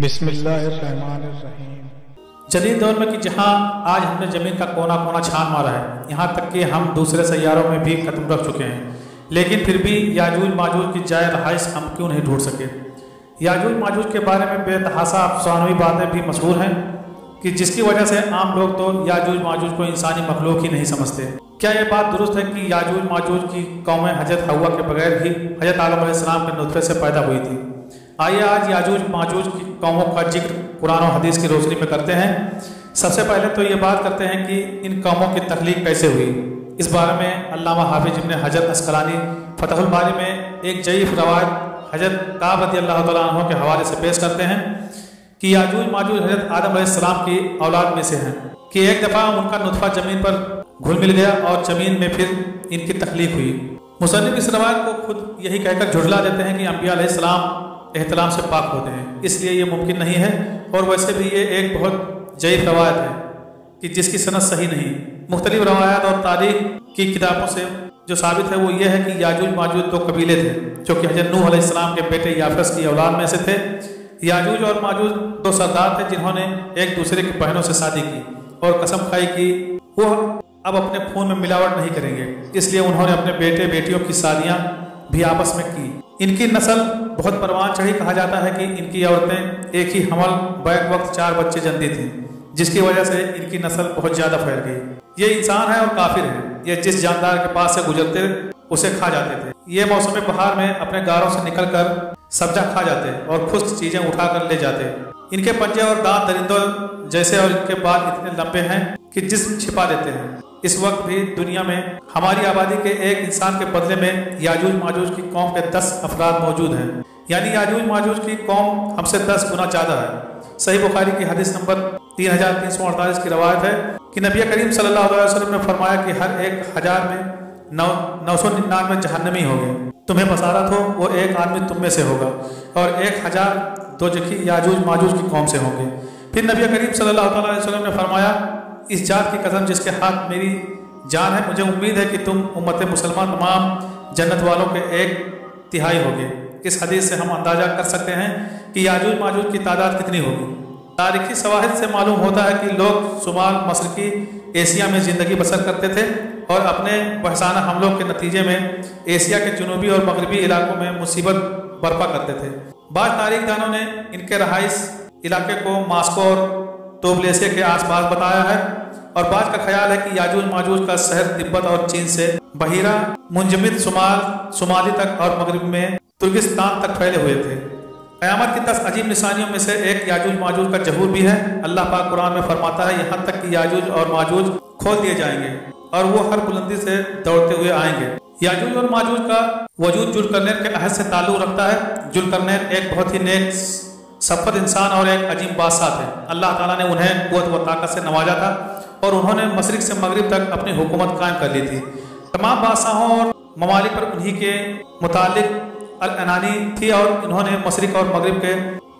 بسم اللہ الرحمن الرحیم۔ جدید دور میں کہ جہاں آج ہم نے زمین کا کونا کونا چھان مارا ہے، یہاں تک کہ ہم دوسرے سیاروں میں بھی قدم رکھ چکے ہیں، لیکن پھر بھی یاجوج ماجوج کی جائے رہائش ہم کیوں نہیں ڈھونڈ سکے؟ یاجوج ماجوج کے بارے میں بے تحاشا افسانوی باتیں بھی مشہور ہیں کہ جس کی وجہ سے عام لوگ تو یاجوج ماجوج کو انسانی مخلوق ہی نہیں سمجھتے۔ کیا یہ بات درست ہے کہ یاجوج ماجوج کی قومیں حضرت حوا کے بغیر ہی حضرت آدم علیہ السلام کے نطفے سے پیدا ہوئی تھی؟ آئیے آج یاجوج ماجوج کی قوموں کا ذکر قرآن و حدیث کی روشنی میں کرتے ہیں۔ سب سے پہلے تو یہ بات کرتے ہیں کہ ان قوموں کی تخلیق کیسے ہوئی۔ اس بارے میں علامہ حافظ ابن حجر اسقلانی فتح الباری میں ایک ضعیف روایت حضرت کعب رضی اللہ تعالیٰ عنہ کے حوالے سے پیش کرتے ہیں کہ یاجوج ماجوج حضرت آدم علیہ السلام کی اولاد میں سے ہیں کہ ایک دفعہ ان کا نطفہ زمین پر گھل مل گیا اور زمین میں پھر ان کی تخلیق ہوئی۔ مصنف اس روایت کو خود یہی کہہ کر جھٹلا دیتے ہیں کہ انبیاء علیہ السلام احتلام سے پاک ہوتے ہیں، اس لیے یہ ممکن نہیں ہے، اور ویسے بھی یہ ایک بہت ضعیف روایت ہے کہ جس کی سند صحیح نہیں۔ مختلف روایات اور تاریخ کی کتابوں سے جو ثابت ہے وہ یہ ہے کہ یاجوج ماجوج دو قبیلے تھے جو کہ حضرت نوح علیہ السلام کے بیٹے یافرس کی اولاد میں سے تھے۔ یاجوج اور ماجوج دو سردار تھے جنہوں نے ایک دوسرے کی بہنوں سے شادی کی اور قسم کھائی کہ وہ اب اپنے خون میں ملاوٹ نہیں کریں گے، اس لیے انہوں نے اپنے بیٹے بیٹیوں کی شادیاں بھی آپس میں کی۔ ان کی نسل بہت پروان چڑھی، کہا جاتا ہے کہ ان کی عورتیں ایک ہی حمل بیک وقت 4 بچے جنتی تھیں، جس کی وجہ سے ان کی نسل بہت زیادہ پھیل گئی۔ یہ انسان ہے اور کافر ہے، یہ جس جاندار کے پاس سے گزرتے اسے کھا جاتے تھے۔ یہ موسم بہار میں اپنے غاروں سے نکل کر سبزہ کھا جاتے اور خشک چیزیں اٹھا کر لے جاتے۔ ان کے پنجے اور دانت درندوں جیسے اور ان کے بال اتنے لمبے ہیں کہ جسم چھپا دیتے ہیں۔ اس وقت بھی دنیا میں ہماری آبادی کے ایک انسان کے بدلے میں یاجوج ماجوج کی قوم کے 10 افراد موجود ہیں، یعنی یاجوج ماجوج کی قوم ہم سے 10 گنا زیادہ ہے۔ صحیح بخاری کی حدیث نمبر 3348 کی روایت ہے کہ نبی کریم صلی اللہ علیہ وسلم نے فرمایا کہ ہر 1000 میں 999 جہنمی ہوں گے، تمہیں بصارت ہو وہ ایک آدمی تم میں سے ہوگا، اور 1000 دوزخی یاجوج ماجوج کی قوم سے ہوں گے۔ پھر نبی کریم صلی اللہ علیہ وسلم نے فرمایا، اس ذات کی قسم جس کے ہاتھ میری جان ہے، مجھے امید ہے کہ تم امت مسلمان تمام جنت والوں کے 1/3 ہوگے۔ اس حدیث سے ہم اندازہ کر سکتے ہیں کہ یاجوج ماجوج کی تعداد کتنی ہوگی۔ تاریخی شواہد سے معلوم ہوتا ہے کہ لوگ شمال مشرقی ایشیا میں زندگی بسر کرتے تھے اور اپنے وحشانہ حملوں کے نتیجے میں ایشیا کے جنوبی اور مغربی علاقوں میں مصیبت برپا کرتے تھے۔ بعض تاریخ دانوں نے ان کے رہائش علاقے کو ماسکو اور توبلیسے کے آس پاس بتایا ہے، اور بعض کا خیال ہے کہ یاجوج ماجوج کا شہر تبت اور چین سے بحیرہ منجمد شمالی تک اور مغرب میں ترکستان تک پھیلے ہوئے تھے۔ قیامت کی 10 عجیب نشانیوں میں سے ایک یاجوج ماجوج کا ظہور بھی ہے۔ اللہ پاک قرآن میں فرماتا ہے، یہاں تک کہ یاجوج اور ماجوج کھول دیے جائیں گے اور وہ ہر بلندی سے دوڑتے ہوئے آئیں گے۔ یاجوج اور ماجوج کا وجود ذوالقرنین کے عہد سے تعلق رکھتا ہے۔ ذوالقرنین ایک بہت ہی نیک صفت انسان اور ایک عظیم بادشاہ تھے۔ اللہ تعالیٰ نے انہیں قوت و طاقت سے نوازا تھا اور انہوں نے مشرق سے مغرب تک اپنی حکومت قائم کر لی تھی۔ تمام بادشاہوں اور ممالک پر انہی کے متعلق العنانی تھی اور انہوں نے مشرق اور مغرب کے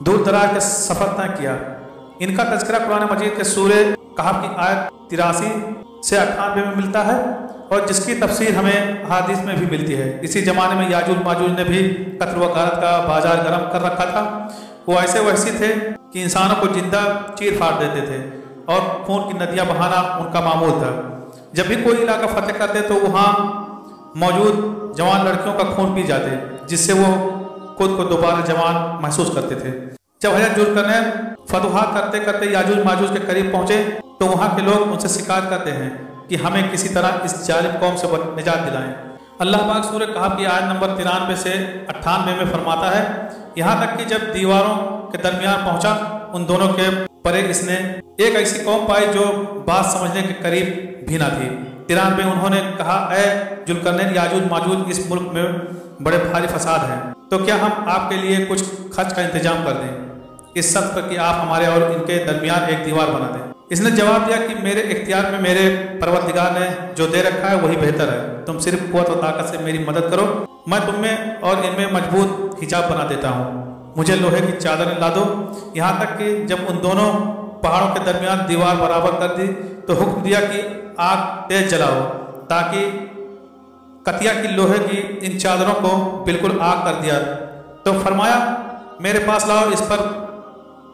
دور دراز کے سفر طے کیا۔ ان کا تذکرہ قرآن مجید کے سورہ کہف کی آیت 83 سے 98 میں ملتا ہے، اور جس کی تفسیر ہمیں حدیث میں بھی ملتی ہے۔ اسی زمانے میں یاجوج ماجوج نے بھی قتل و غارت کا بازار گرم کر رکھا تھا۔ وہ ایسے وحشی تھے کہ انسانوں کو زندہ چیر پھاڑ دیتے تھے اور خون کی ندیاں بہانا ان کا معمول تھا۔ جب بھی کوئی علاقہ فتح کرتے تو وہاں موجود جوان لڑکیوں کا خون پی جاتے، جس سے وہ خود کو دوبارہ جوان محسوس کرتے تھے۔ جب حضرت ذوالقرنین فتوحات کرتے کرتے یاجوج ماجوج کے قریب پہنچے تو وہاں کے لوگ ان سے شکایت کرتے ہیں کہ ہمیں کسی طرح اس ظالم قوم سے نجات دلائیں۔ اللہ پاک سورہ کہف کی آیت نمبر 93 سے 98 میں فرماتا ہے، یہاں تک کہ جب دیواروں کے درمیان پہنچا ان دونوں کے پرے اس نے ایک ایسی قوم پائی جو بات سمجھنے کے قریب بھی نہ تھی۔ 93 میں انہوں نے کہا، اے ذوالقرنین، یاجوج ماجوج اس ملک میں بڑے بھاری فساد ہیں، تو کیا ہم آپ کے لیے کچھ خرچ کا انتظام کر دیں، اس شرط پر کہ آپ ہمارے اور ان کے درمیان ایک دیوار بنا دیں؟ اس نے جواب دیا کہ میرے اختیار میں میرے پروردگار نے جو دے رکھا ہے وہی بہتر ہے، تم صرف قوت و طاقت سے میری مدد کرو، میں تم میں اور ان میں مضبوط حجاب بنا دیتا ہوں، مجھے لوہے کی چادریں لا دو۔ یہاں تک کہ جب ان دونوں پہاڑوں کے درمیان دیوار برابر کر دی تو حکم دیا کہ آگ تیز جلاؤ تاکہ قطیہ کی لوہے کی ان چادروں کو بالکل آگ کر دیا۔ تو فرمایا، میرے پاس لاؤ، اس پر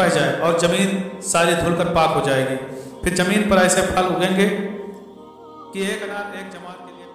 بہ جائے اور زمین ساری دھل کر پاک ہو جائے گی۔ پھر زمین پر ایسے پھل اگیں گے کہ ایک انار ایک جماعت کے لیے